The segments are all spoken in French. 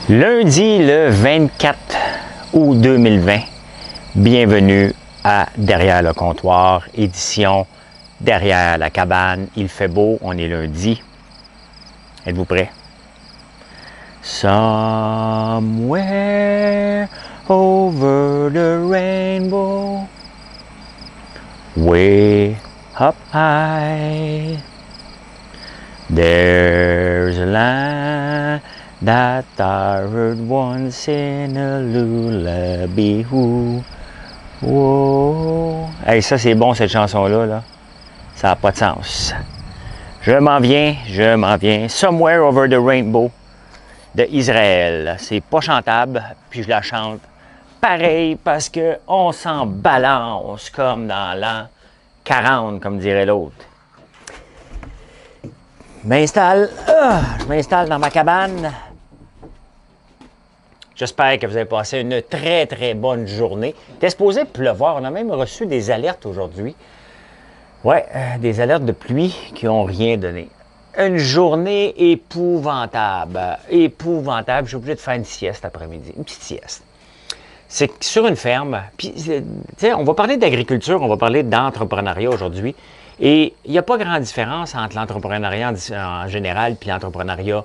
Lundi le 24 août 2020, bienvenue à Derrière le comptoir, édition Derrière la cabane. Il fait beau, on est lundi. Êtes-vous prêts? Somewhere over the rainbow, way up high, there's a land that I heard once in a lullaby. Whoa. Hey, ça c'est bon cette chanson-là, là. Ça n'a pas de sens. Je m'en viens. Somewhere over the rainbow de Israël. C'est pas chantable, puis je la chante pareil parce qu'on s'en balance comme dans l'an 40, comme dirait l'autre. Je m'installe dans ma cabane. J'espère que vous avez passé une très bonne journée. Il était supposé pleuvoir. On a même reçu des alertes aujourd'hui. Ouais, des alertes de pluie qui n'ont rien donné. Une journée épouvantable. Épouvantable. Je suis obligé de faire une sieste après-midi. Une petite sieste. C'est sur une ferme. Puis, on va parler d'agriculture, on va parler d'entrepreneuriat aujourd'hui. Et il n'y a pas grande différence entre l'entrepreneuriat en général et l'entrepreneuriat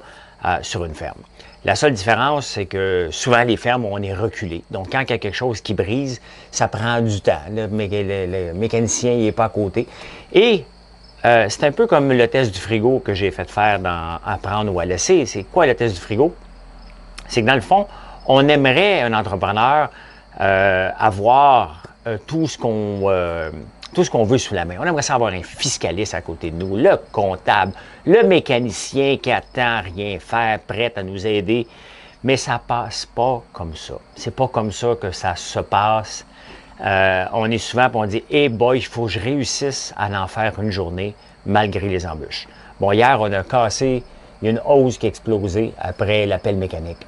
sur une ferme. La seule différence, c'est que souvent, les fermes, on est reculé. Donc, quand il y a quelque chose qui brise, ça prend du temps. Le mécanicien n'est pas à côté. Et c'est un peu comme le test du frigo que j'ai fait faire dans Apprendre ou à laisser. C'est quoi le test du frigo? C'est que dans le fond, on aimerait, un entrepreneur, avoir tout ce qu'on veut sous la main. On aimerait savoir un fiscaliste à côté de nous, le comptable, le mécanicien qui attend rien faire, prêt à nous aider. Mais ça passe pas comme ça. C'est pas comme ça que ça se passe. On est souvent, on dit, hey boy, il faut que je réussisse à en faire une journée malgré les embûches. Bon, hier, on a cassé, il y a une hausse qui a explosé après l'appel mécanique.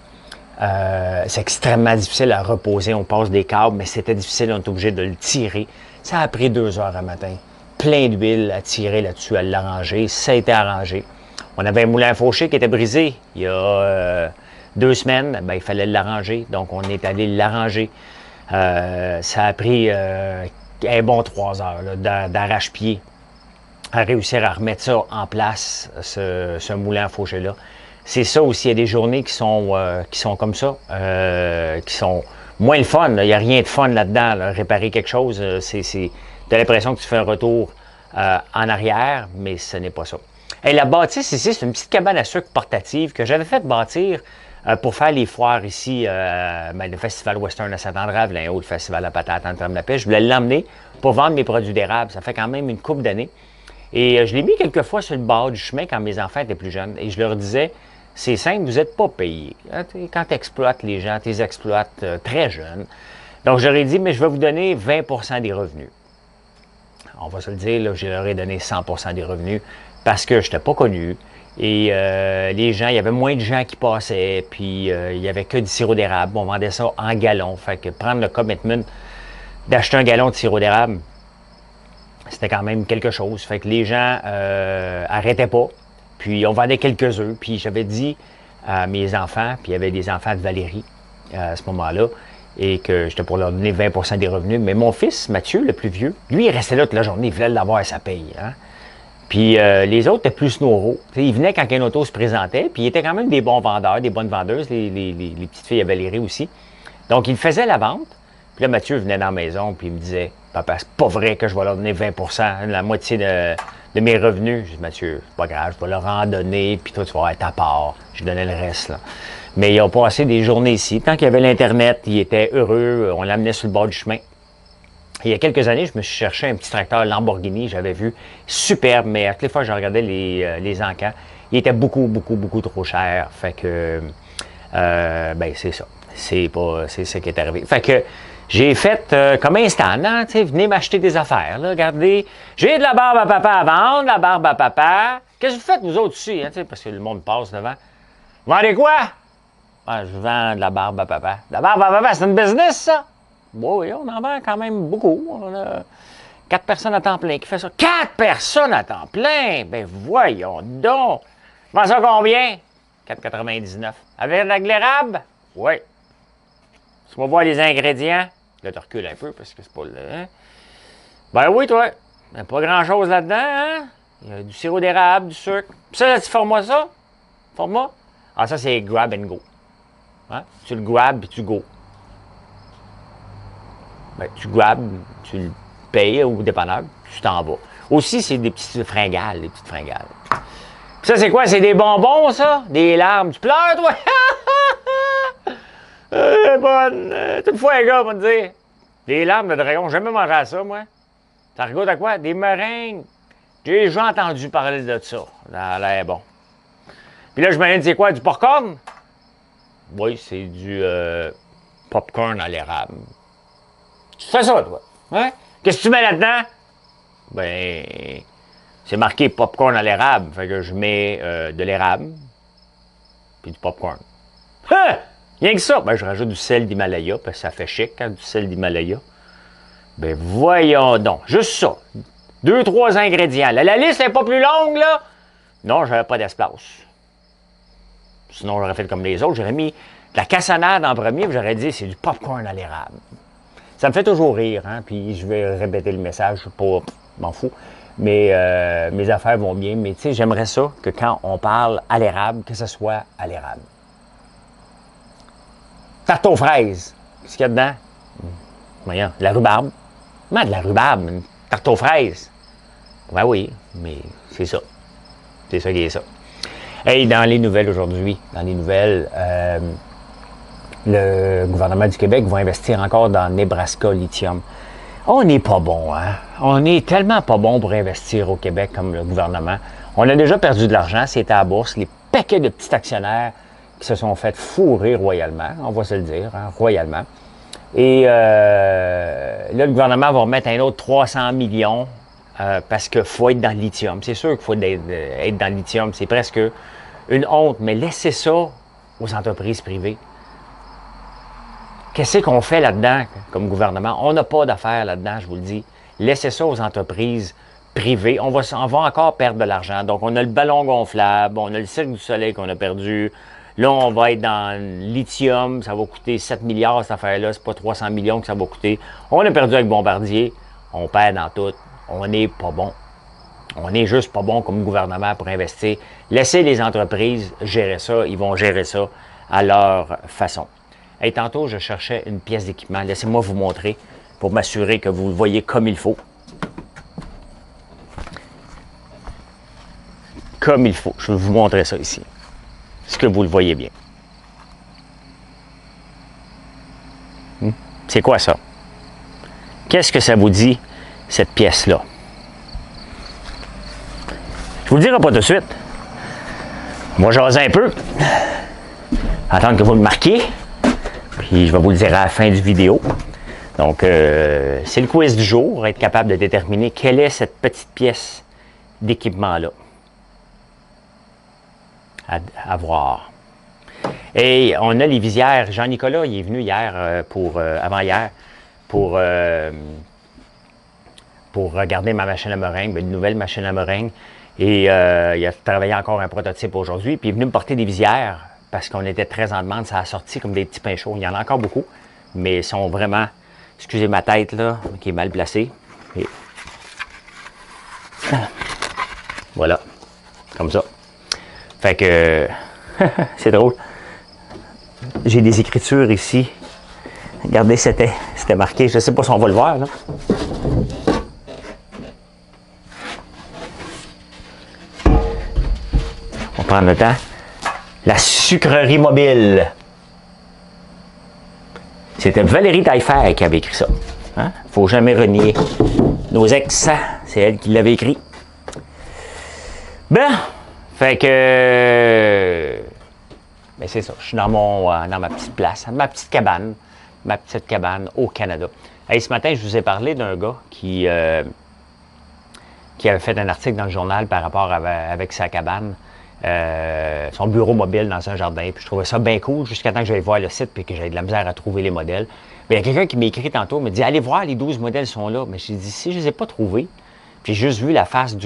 C'est extrêmement difficile à reposer. On passe des câbles, mais c'était difficile, on est obligé de le tirer. Ça a pris 2 heures à matin. Plein d'huile à tirer là-dessus, à l'arranger. Ça a été arrangé. On avait un moulin à faucher qui était brisé il y a 2 semaines. Ben, il fallait l'arranger. Donc, on est allé l'arranger. Ça a pris un bon 3 heures d'arrache-pied à réussir à remettre ça en place, ce moulin à faucher-là. C'est ça aussi, il y a des journées qui sont comme ça, qui sont moins le fun. Il n'y a rien de fun là-dedans. Là. Réparer quelque chose, tu as l'impression que tu fais un retour en arrière, mais ce n'est pas ça. Et la bâtisse ici, c'est une petite cabane à sucre portative que j'avais fait bâtir pour faire les foires ici, le Festival Western à Saint-André-Avelin, le Festival à Patate en Trame-la-Paix. Je voulais l'emmener pour vendre mes produits d'érable. Ça fait quand même une couple d'années. Et je l'ai mis quelques fois sur le bord du chemin quand mes enfants étaient plus jeunes. Et je leur disais, c'est simple, vous n'êtes pas payés. Quand tu exploites les gens, tu les exploites très jeunes. Donc, j'aurais dit, mais je vais vous donner 20 % des revenus. On va se le dire, là, je leur ai donné 100 % des revenus parce que je n'étais pas connu. Et les gens, il y avait moins de gens qui passaient, puis il n'y avait que du sirop d'érable. On vendait ça en gallons. Fait que prendre le commitment d'acheter un gallon de sirop d'érable, c'était quand même quelque chose. Fait que les gens arrêtaient pas. Puis on vendait quelques œufs. Puis j'avais dit à mes enfants, puis il y avait des enfants de Valérie à ce moment-là, et que j'étais pour leur donner 20 % des revenus. Mais mon fils, Mathieu, le plus vieux, lui, il restait là toute la journée. Il voulait l'avoir à sa paye. Hein? Puis les autres étaient plus normaux. Ils venaient quand un auto se présentait, puis ils étaient quand même des bons vendeurs, des bonnes vendeuses, les petites filles à Valérie aussi. Donc, ils faisaient la vente. Puis là, Mathieu venait dans la maison, puis il me disait, papa, c'est pas vrai que je vais leur donner 20 %, la moitié de mes revenus. Je dis, Mathieu, c'est pas grave, je vais leur en donner, puis toi, tu vas être à part. Je donnais le reste, là. Mais ils ont passé des journées ici. Tant qu'il y avait l'Internet, ils étaient heureux. On l'amenait sur le bord du chemin. Il y a quelques années, je me suis cherché un petit tracteur Lamborghini, j'avais vu, superbe, mais à toutes les fois que je regardais les encans, il était beaucoup trop cher. Fait que, ben c'est ça. C'est ça qui est arrivé. Fait que, j'ai fait comme instant, hein, venez m'acheter des affaires, là, regardez, j'ai de la barbe à papa à vendre, la barbe à papa. Qu'est-ce que vous faites, vous autres, aussi, hein, parce que le monde passe devant. Vous vendez quoi? Ah, je vends de la barbe à papa. La barbe à papa, c'est une business, ça? Oui, on en vend quand même beaucoup. On a 4 personnes à temps plein qui font ça. 4 personnes à temps plein? Ben voyons donc! Vends ça combien? 4,99. Avec de l'érable? Oui. Tu vas voir les ingrédients. Là, tu recules un peu parce que c'est pas le. Hein? Ben oui, toi. Il n'y a pas grand-chose là-dedans, hein? Il y a du sirop d'érable, du sucre. Puis ça, tu formas ça? Format? Ah, ça, c'est grab and go. Hein? Tu le grabs puis tu go. Ben, tu grabs, tu le payes au dépanneur, tu t'en vas. Aussi, c'est des petites fringales, des petites fringales. Puis ça, c'est quoi? C'est des bonbons, ça? Des larmes. Tu pleures, toi? Bonne. Toutefois, un gars va me dire. Des larmes de dragon. J'ai jamais mangé à ça, moi. Ça regarde à quoi? Des meringues. J'ai déjà entendu parler de ça. Ça a l'air bon. Puis là, je me dis, c'est quoi? Du popcorn? Oui, c'est du popcorn à l'érable. Tu fais ça, toi. Hein? Qu'est-ce que tu mets là-dedans? Ben, c'est marqué popcorn à l'érable. Fait que je mets de l'érable. Puis du popcorn. Hein? Rien que ça. Ben, je rajoute du sel d'Himalaya, parce que ça fait chic, hein, du sel d'Himalaya. Ben, voyons donc. Juste ça. 2-3 ingrédients. Là, la liste n'est pas plus longue, là. Non, j'avais pas d'espace. Sinon, j'aurais fait comme les autres. J'aurais mis de la cassonade en premier, puis j'aurais dit c'est du popcorn à l'érable. Ça me fait toujours rire, hein, puis je vais répéter le message, je m'en fous. Mais mes affaires vont bien, mais tu sais, j'aimerais ça que quand on parle à l'érable, que ce soit à l'érable. Tarte aux fraises. Qu'est-ce qu'il y a dedans? Voyons, de la rhubarbe. De la rhubarbe, une tarte aux fraises. Ben oui, mais c'est ça. C'est ça qui est ça. Hey, dans les nouvelles aujourd'hui, le gouvernement du Québec va investir encore dans Nebraska Lithium. On n'est pas bon, hein? On est tellement pas bon pour investir au Québec comme le gouvernement. On a déjà perdu de l'argent, c'était à la bourse. Les paquets de petits actionnaires qui se sont fait fourrer royalement, on va se le dire, hein, royalement. Et là, le gouvernement va remettre un autre 300 millions parce qu'il faut être dans le lithium. C'est sûr qu'il faut être dans le lithium. C'est presque une honte, mais laissez ça aux entreprises privées. Qu'est-ce qu'on fait là-dedans comme gouvernement? On n'a pas d'affaires là-dedans, je vous le dis. Laissez ça aux entreprises privées. On va encore perdre de l'argent. Donc, on a le ballon gonflable, on a le Cirque du Soleil qu'on a perdu. Là, on va être dans le lithium. Ça va coûter 7 milliards, cette affaire-là. C'est pas 300 millions que ça va coûter. On a perdu avec Bombardier. On perd dans tout. On n'est pas bon. On n'est juste pas bon comme gouvernement pour investir. Laissez les entreprises gérer ça. Ils vont gérer ça à leur façon. Et tantôt, je cherchais une pièce d'équipement. Laissez-moi vous montrer pour m'assurer que vous le voyez comme il faut. Comme il faut. Je vais vous montrer ça ici. Est-ce que vous le voyez bien? C'est quoi ça? Qu'est-ce que ça vous dit, cette pièce-là? Je vous le dirai pas tout de suite. Moi, j'ose un peu. Attendre que vous le marquiez. Puis, je vais vous le dire à la fin du vidéo. Donc, c'est le quiz du jour, être capable de déterminer quelle est cette petite pièce d'équipement-là. À voir. Et on a les visières. Jean-Nicolas, il est venu hier, avant-hier, pour regarder ma machine à meringue, une nouvelle machine à meringue. Et il a travaillé encore un prototype aujourd'hui. Puis il est venu me porter des visières parce qu'on était très en demande. Ça a sorti comme des petits pains chauds. Il y en a encore beaucoup, mais ils sont vraiment, excusez ma tête là, qui est mal placée. Et voilà, comme ça. Fait que, c'est drôle. J'ai des écritures ici. Regardez, c'était marqué. Je ne sais pas si on va le voir, là. On va prendre le temps. La sucrerie mobile. C'était Valérie Taillefer qui avait écrit ça. Hein? Faut jamais renier nos ex. C'est elle qui l'avait écrit. Ben, fait que, ben c'est ça, je suis dans ma petite place, ma petite cabane au Canada. Hey, ce matin, je vous ai parlé d'un gars qui avait fait un article dans le journal par rapport avec sa cabane, son bureau mobile dans un jardin. Puis je trouvais ça bien cool jusqu'à temps que j'aille voir le site et que j'avais de la misère à trouver les modèles. Mais il y a quelqu'un qui m'a écrit tantôt, me dit allez voir, les 12 modèles sont là. Mais j'ai dit si je ne les ai pas trouvés, puis j'ai juste vu la face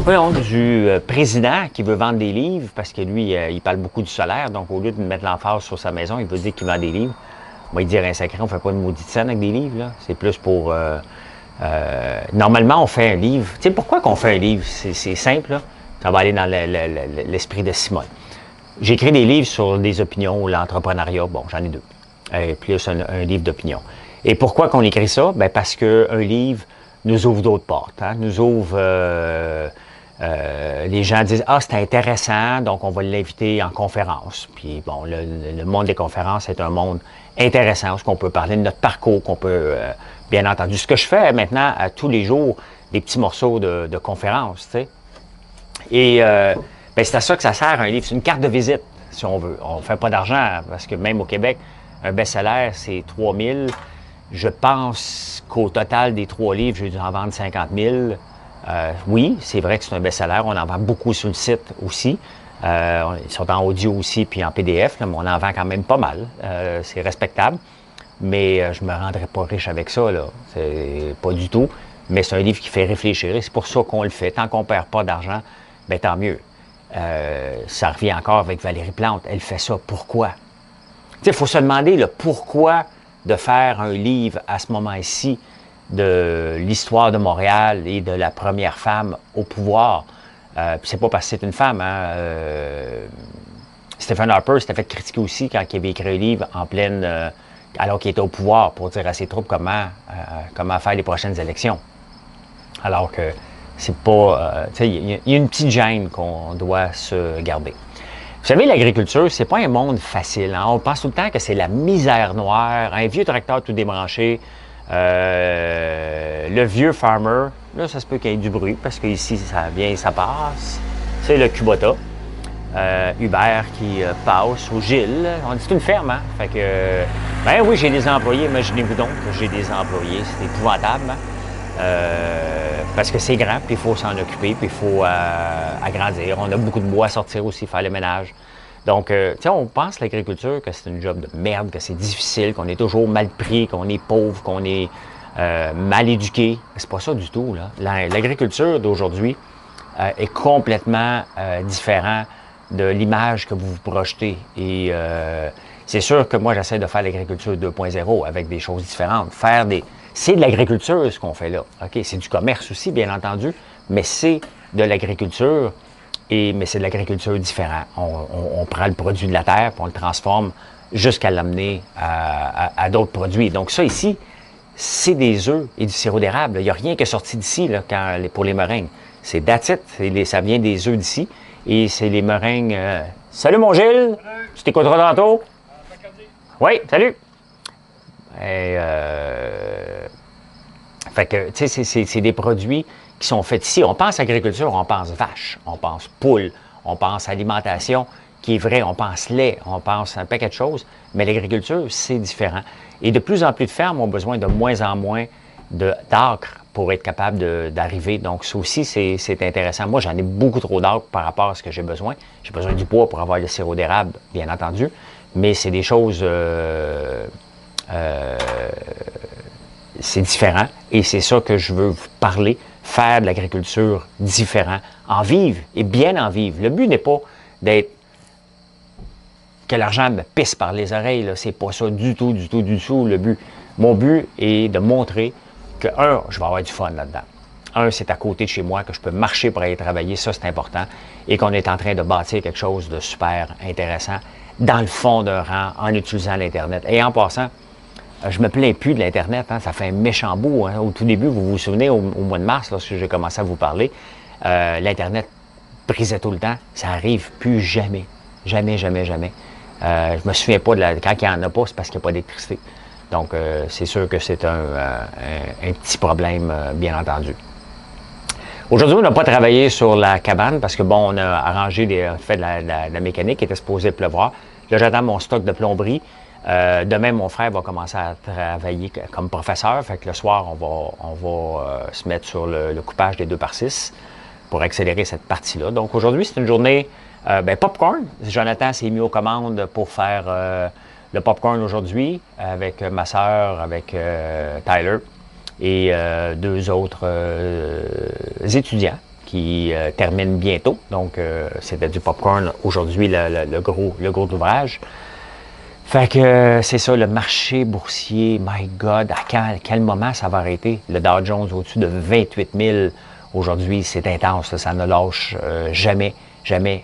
voyons, du président qui veut vendre des livres parce que lui, il parle beaucoup du solaire. Donc, au lieu de mettre l'emphase sur sa maison, il veut dire qu'il vend des livres. Moi, il dirait un sacré, on ne fait pas une maudite scène avec des livres, là. C'est plus pour... normalement, on fait un livre. Tu sais, pourquoi qu'on fait un livre? C'est simple, là. Ça va aller dans l'esprit de Simone. J'écris des livres sur des opinions ou l'entrepreneuriat. Bon, j'en ai deux. Plus un livre d'opinion. Et pourquoi qu'on écrit ça? Bien, parce qu'un livre nous ouvre d'autres portes. Hein? Nous ouvre... les gens disent « Ah, c'est intéressant, donc on va l'inviter en conférence. » Puis bon, le monde des conférences est un monde intéressant, où on peut parler de notre parcours, qu'on peut, bien entendu. Ce que je fais maintenant, à tous les jours, des petits morceaux de conférences, tu sais. Et ben, c'est à ça que ça sert un livre. C'est une carte de visite, si on veut. On ne fait pas d'argent, parce que même au Québec, un best-seller, c'est 3 000. Je pense qu'au total des 3 livres, j'ai dû en vendre 50 000. Oui, c'est vrai que c'est un best-seller. On en vend beaucoup sur le site aussi. Ils sont en audio aussi, puis en PDF, là, mais on en vend quand même pas mal. C'est respectable. Mais je ne me rendrai pas riche avec ça, là. C'est pas du tout. Mais c'est un livre qui fait réfléchir. Et c'est pour ça qu'on le fait. Tant qu'on ne perd pas d'argent, bien tant mieux. Ça revient encore avec Valérie Plante. Elle fait ça. Pourquoi? Tu sais, il faut se demander le pourquoi de faire un livre à ce moment-ci de l'histoire de Montréal et de la première femme au pouvoir. C'est pas parce que c'est une femme. Hein? Stephen Harper s'était fait critiquer aussi quand il avait écrit un livre en pleine... alors qu'il était au pouvoir pour dire à ses troupes comment faire les prochaines élections. Alors que c'est pas... tu sais, il y a une petite gêne qu'on doit se garder. Vous savez, l'agriculture, c'est pas un monde facile. Hein? On pense tout le temps que c'est la misère noire, un vieux tracteur tout débranché, le vieux farmer. Là, ça se peut qu'il y ait du bruit parce qu'ici, ça vient et ça passe. C'est le Kubota. Hubert qui passe, ou Gilles. On dit c'est une ferme, hein? Fait que, ben oui, j'ai des employés. Imaginez-vous donc que j'ai des employés. C'est épouvantable, hein? Parce que c'est grand, puis il faut s'en occuper, puis il faut agrandir. On a beaucoup de bois à sortir aussi, faire le ménage. Donc, tu sais, on pense l'agriculture que c'est une job de merde, que c'est difficile, qu'on est toujours mal pris, qu'on est pauvre, qu'on est mal éduqué. C'est pas ça du tout, là. L'agriculture d'aujourd'hui est complètement différent de l'image que vous vous projetez. Et c'est sûr que moi, j'essaie de faire l'agriculture 2.0 avec des choses différentes. C'est de l'agriculture, ce qu'on fait là. OK? C'est du commerce aussi, bien entendu, mais c'est de l'agriculture, mais c'est de l'agriculture différente. On prend le produit de la terre, puis on le transforme jusqu'à l'amener à d'autres produits. Donc ça, ici, c'est des œufs et du sirop d'érable. Il n'y a rien qui est sorti d'ici là, pour les meringues. C'est that's it. Ça vient des œufs d'ici. Et c'est les meringues... Salut, mon Gilles! Salut! Tu t'écouteras tantôt? Oui, salut! Et, fait que, tu sais, c'est des produits qui sont faits ici. On pense agriculture, on pense vache, on pense poule, on pense alimentation, qui est vrai, on pense lait, on pense un paquet de choses, mais l'agriculture, c'est différent. Et de plus en plus de fermes ont besoin de moins en moins d'acres pour être capable d'arriver. Donc, ça aussi, c'est intéressant. Moi, j'en ai beaucoup trop d'acres par rapport à ce que j'ai besoin. J'ai besoin du bois pour avoir le sirop d'érable, bien entendu, mais c'est des choses... c'est différent et c'est ça que je veux vous parler, faire de l'agriculture différent, en vivre et bien en vivre. Le but n'est pas d'être que l'argent me pisse par les oreilles, c'est pas ça du tout le but. Mon but est de montrer que, je vais avoir du fun là-dedans. C'est à côté de chez moi, que je peux marcher pour aller travailler, ça c'est important, et qu'on est en train de bâtir quelque chose de super intéressant dans le fond d'un rang en utilisant l'Internet. Et en passant, je me plains plus de l'Internet, hein, ça fait un méchant bout. Hein. Au tout début, vous vous souvenez, au mois de mars, lorsque j'ai commencé à vous parler, l'Internet brisait tout le temps. Ça arrive plus jamais. Jamais. Je me souviens pas quand il n'y en a pas, c'est parce qu'il n'y a pas d'électricité. Donc, c'est sûr que c'est un petit problème, bien entendu. Aujourd'hui, on n'a pas travaillé sur la cabane parce que, bon, on a arrangé, fait de la mécanique qui était supposée pleuvoir. Là, j'attends mon stock de plomberie. Demain, mon frère va commencer à travailler comme professeur. Fait que le soir, on va se mettre sur le coupage des 2x6 pour accélérer cette partie-là. Donc aujourd'hui, c'est une journée popcorn. Jonathan s'est mis aux commandes pour faire le popcorn aujourd'hui avec ma soeur, avec Tyler et deux autres étudiants qui termine bientôt. Donc, c'était du popcorn aujourd'hui, le gros d'ouvrage. Fait que c'est ça, le marché boursier, my God, à quel moment ça va arrêter? Le Dow Jones au-dessus de 28 000 aujourd'hui, c'est intense, là, ça ne lâche jamais. On ne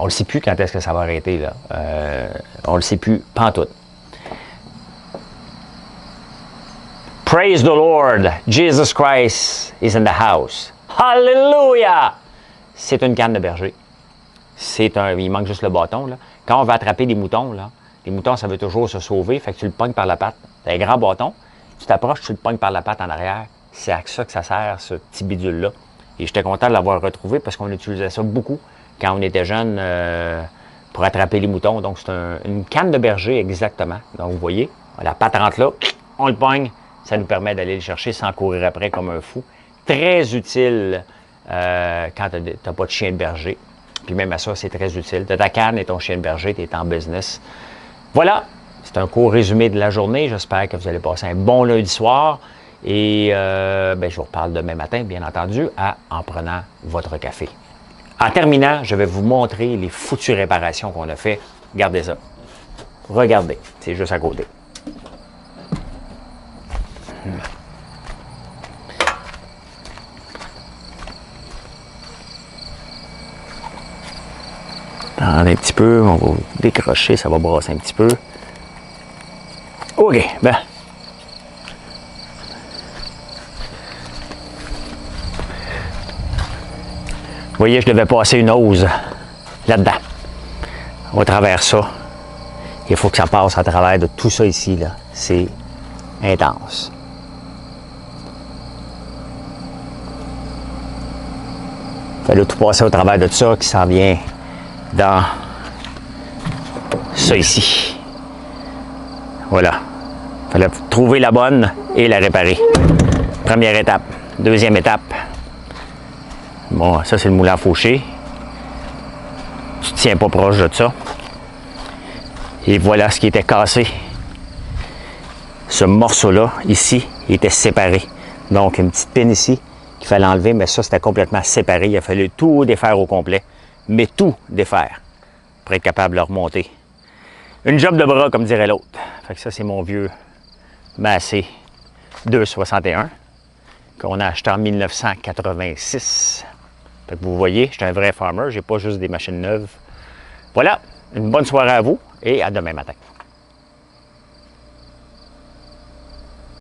le sait plus quand est-ce que ça va arrêter, là. On ne le sait plus, pantoute. Praise the Lord, Jesus Christ is in the house. Hallelujah! C'est une canne de berger. Il manque juste le bâton, là. Quand on va attraper des moutons, là, les moutons, ça veut toujours se sauver, fait que tu le pognes par la patte. Tu as un grand bâton, tu t'approches, tu le pognes par la patte en arrière. C'est à ça que ça sert, ce petit bidule-là. Et j'étais content de l'avoir retrouvé parce qu'on utilisait ça beaucoup quand on était jeune pour attraper les moutons. Donc, c'est une canne de berger, exactement. Donc, vous voyez, la patte rentre là, on le pogne, ça nous permet d'aller le chercher sans courir après comme un fou. Très utile quand tu n'as pas de chien de berger. Puis même à ça, c'est très utile. Tu as ta canne et ton chien de berger, tu es en business. Voilà, c'est un court résumé de la journée. J'espère que vous allez passer un bon lundi soir. Et je vous reparle demain matin, bien entendu, en prenant votre café. En terminant, je vais vous montrer les foutues réparations qu'on a fait. Regardez ça. Regardez, c'est juste à côté. Attendez un petit peu, on va décrocher, ça va brasser un petit peu. OK, ben. Vous voyez, je devais passer une hose là-dedans. Au travers ça. Il faut que ça passe à travers de tout ça ici, là. C'est intense. Il fallait tout passer au travers de tout ça qui s'en vient dans ça ici. Voilà. Il fallait trouver la bonne et la réparer. Première étape. Deuxième étape. Bon, ça c'est le moulin à faucher. Tu ne tiens pas proche de ça. Et voilà ce qui était cassé. Ce morceau-là, ici, il était séparé. Donc, une petite pine ici qu'il fallait enlever, mais ça, c'était complètement séparé. Il a fallu tout défaire au complet. Mais tout défaire pour être capable de le remonter. Une job de bras, comme dirait l'autre. Fait que ça, c'est mon vieux Massey 261 qu'on a acheté en 1986. Fait que vous voyez, je suis un vrai farmer, j'ai pas juste des machines neuves. Voilà, une bonne soirée à vous et à demain matin.